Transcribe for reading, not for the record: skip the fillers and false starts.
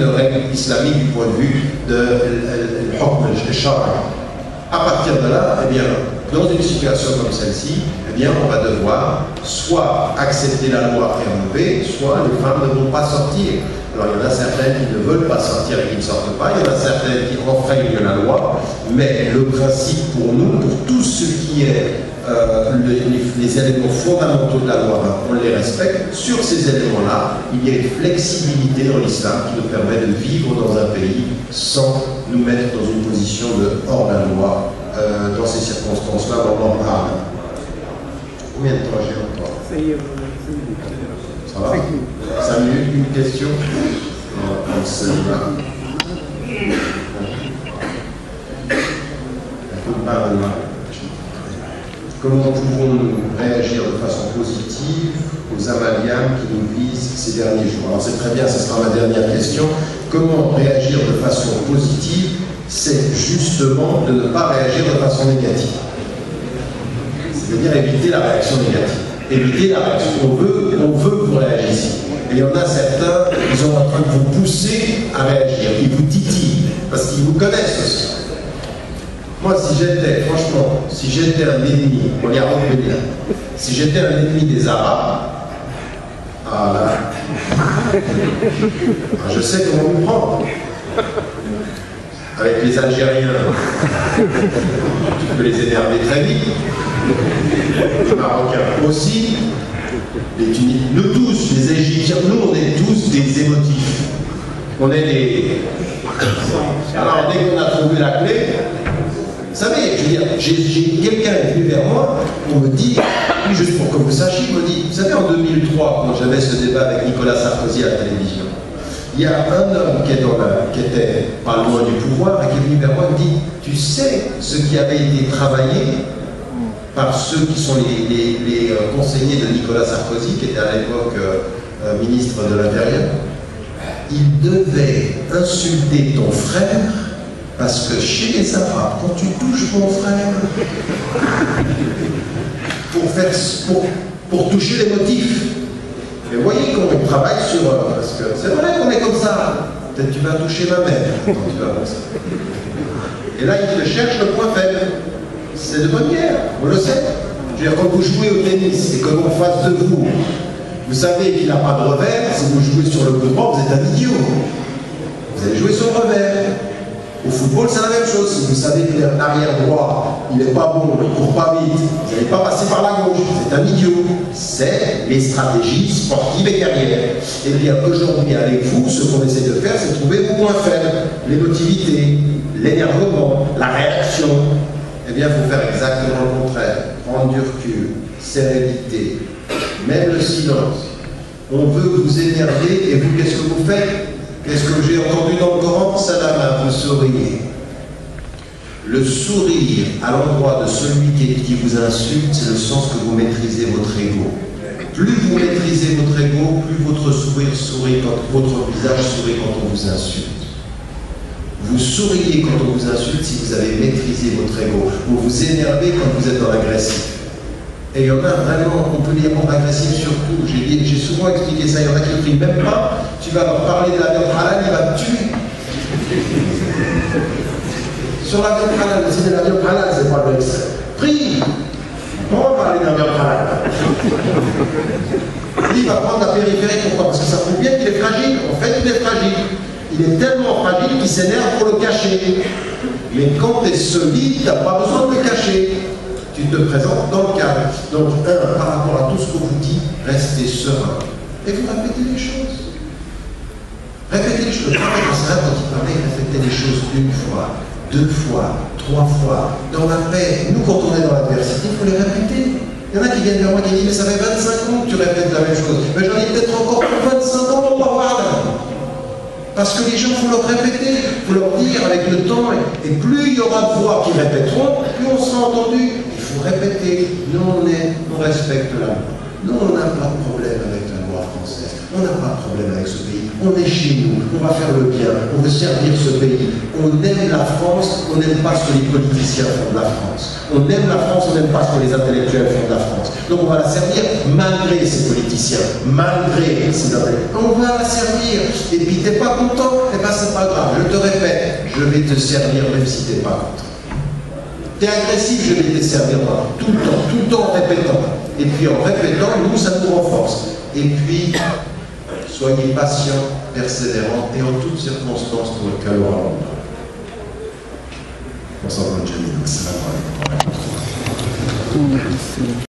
une règle islamique du point de vue de l'Hukm. À partir de là, eh bien, dans une situation comme celle-ci, eh bien, on va devoir soit accepter la loi et enlever, soit les femmes ne vont pas sortir. Alors il y en a certaines qui ne veulent pas sortir et qui ne sortent pas, il y en a certaines qui enfreignent la loi, mais le principe pour nous, pour tout ce qui est les éléments fondamentaux de la loi, on les respecte. Sur ces éléments-là, il y a une flexibilité dans l'islam qui nous permet de vivre dans un pays sans nous mettre dans une position de hors la loi. Dans ces circonstances-là, on en parle. Combien de temps j'ai encore? Ça va? 5 minutes, une question? Non, celle-là. Comment pouvons-nous réagir de façon positive aux amalgames qui nous visent ces derniers jours? Alors c'est très bien, ce sera ma dernière question. Comment réagir de façon positive? C'est justement de ne pas réagir de façon négative. C'est-à-dire éviter la réaction négative. Éviter la réaction. On veut que vous réagissiez. Et il y en a certains, ils sont en train de vous pousser à réagir. Ils vous titillent, parce qu'ils vous connaissent aussi. Moi, si j'étais, franchement, si j'étais un ennemi, on y a revenu là, si j'étais un ennemi des Arabes, ah là, je sais comment vous prendre. Avec les Algériens, tu peux les énerver très vite. Les Marocains aussi. Les Tunisiens, nous tous, les Égyptiens, nous on est tous des émotifs. On est des... Alors dès qu'on a trouvé la clé, vous savez, je veux dire, quelqu'un est venu vers moi, on me dit, juste pour que vous sachiez, il me dit, vous savez en 2003, quand j'avais ce débat avec Nicolas Sarkozy à la télévision, il y a un homme qui était pas loin du pouvoir et qui est venu vers moi et me dit, tu sais ce qui avait été travaillé par ceux qui sont les conseillers de Nicolas Sarkozy, qui était à l'époque ministre de l'Intérieur, il devait insulter ton frère parce que chez les Arabes, quand tu touches mon frère, pour toucher les motifs. Mais vous voyez qu'on travaille sur... parce que c'est vrai qu'on est comme ça. Peut-être tu vas toucher ma mère. Non, tu vas comme ça. Et là, il te cherche le point faible. C'est de bonne guerre, on le sait. Je veux dire, quand vous jouez au tennis et que l'on face de vous, vous savez qu'il n'a pas de revers, si vous jouez sur le coup droit, vous êtes un idiot. Vous allez jouer sur le revers. Au football, c'est la même chose. Si vous savez que l'arrière droit, il n'est pas bon, il ne court pas vite, vous n'allez pas passer par la gauche, vous êtes un idiot. C'est les stratégies sportives et carrières. Et bien aujourd'hui, avec vous, ce qu'on essaie de faire, c'est trouver vos points faibles, l'émotivité, l'énervement, la réaction. Eh bien, il faut faire exactement le contraire. Prendre du recul, sérénité, même le silence. On veut vous énerver et vous, qu'est-ce que vous faites? Qu'est-ce que j'ai entendu dans le Coran? Salama, vous souriez. Le sourire à l'endroit de celui qui vous insulte, c'est le sens que vous maîtrisez votre ego. Plus vous maîtrisez votre ego, plus votre sourire sourit quand votre visage sourit quand on vous insulte. Vous souriez quand on vous insulte si vous avez maîtrisé votre ego. Vous vous énervez quand vous êtes dans l'agressif. Et il y en a vraiment, on peut les rendre agressifs surtout. J'ai souvent expliqué ça. Il y en a qui ne prient même pas. Tu vas leur parler de la viande halal, il va te tuer. Sur la viande halal, c'est de la viande halal, c'est pas le extrait. Prie. On va parler de la viande halal. Il va prendre la périphérie, pourquoi? Parce que ça prouve bien qu'il est fragile. En fait, il est fragile. Il est tellement fragile qu'il s'énerve pour le cacher. Mais quand tu es solide, tu n'as pas besoin de le cacher. Tu te présentes dans le cadre. Donc, par rapport à tout ce qu'on vous dit, restez serein. Et vous répétez les choses. Répétez les choses. Le prophète, quand il parlait, il répétait les choses une fois, 2 fois, 3 fois. Dans la paix, nous, quand on est dans l'adversité, il faut les répéter. Il y en a qui viennent vers moi qui disent, mais ça fait 25 ans que tu répètes la même chose. Mais j'en ai peut-être encore pour 25 ans pour pas voir. Parce que les gens, il faut leur répéter, il faut leur dire avec le temps, et plus il y aura de voix qui répéteront, plus on sera entendu. Il faut répéter. Nous, on respecte la loi. Nous, on n'a pas de problème avec la loi française. On n'a pas de problème avec ce pays. On est chez nous, on va faire le bien, on veut servir ce pays. On aime la France, on n'aime pas ce que les politiciens font de la France. On aime la France, on n'aime pas ce que les intellectuels font de la France. Donc on va la servir malgré ces politiciens, malgré ces intellectuels. On va la servir. Et puis t'es pas content, je vais te servir même si tu n'es pas contre. Tu es agressif, je vais te servir tout le temps en répétant. Et puis en répétant, nous, ça nous renforce. Et puis, soyez patients, persévérants et en toutes circonstances pour le calor. On s'en va, Jamil. Salam alaikum.